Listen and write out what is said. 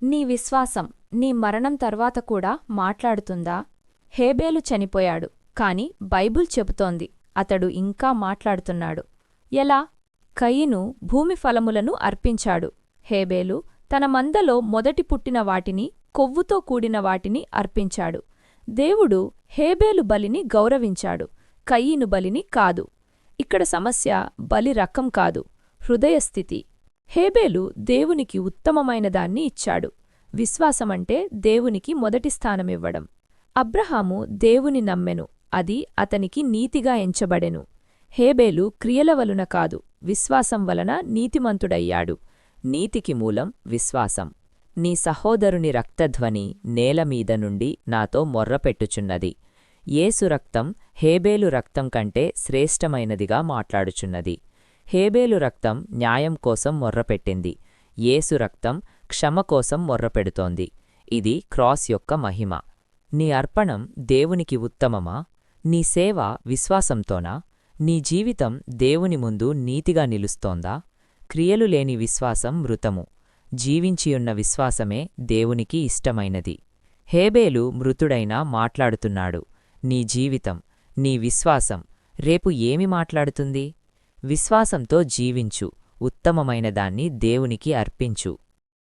నీ విశ్వాసం నీ మరణం తర్వాత కూడా మాట్లాడుతుందా? హేబేలు చనిపోయాడు, కాని బైబుల్ చెబుతోంది అతడు ఇంకా మాట్లాడుతున్నాడు. ఎలా? కయీను భూమి ఫలములను అర్పించాడు. హేబేలు తన మందలో మొదటి పుట్టిన వాటిని, కొవ్వుతో కూడిన వాటిని అర్పించాడు. దేవుడు హేబేలు బలిని గౌరవించాడు, కయీను బలిని కాదు. ఇక్కడ సమస్య బలి రకం కాదు, హృదయస్థితి. హేబేలు దేవునికి ఉత్తమమైనదాన్ని ఇచ్చాడు. విశ్వాసమంటే దేవునికి మొదటి స్థానమివ్వడం. అబ్రహాము దేవుని నమ్మెను, అది అతనికి నీతిగా ఎంచబడెను. హేబేలు క్రియల వలన కాదు, విశ్వాసం వలన నీతిమంతుడయ్యాడు. నీతికి మూలం విశ్వాసం. నీ సహోదరుని రక్తధ్వని నేలమీద నుండి నాతో మొర్రపెట్టుచున్నది. యేసు రక్తం హేబేలు రక్తం కంటే శ్రేష్టమైనదిగా మాట్లాడుచున్నది. హేబేలు రక్తం న్యాయం కోసం మొర్రపెట్టింది, యేసు రక్తం క్షమ కోసం మొర్రపెడుతోంది. ఇది క్రాస్ యొక్క మహిమ. నీ అర్పణం దేవునికి ఉత్తమమా? నీ సేవ విశ్వాసంతోనా? నీ జీవితం దేవుని ముందు నీతిగా నిలుస్తోందా? క్రియలు లేని విశ్వాసం మృతము, జీవించియున్న విశ్వాసమే దేవునికి ఇష్టమైనది. హేబేలు మృతుడైనా మాట్లాడుతున్నాడు. నీ జీవితం, నీ విశ్వాసం రేపు ఏమి మాట్లాడుతుంది? విశ్వాసంతో జీవించు, ఉత్తమమైనదాన్ని దేవునికి అర్పించు.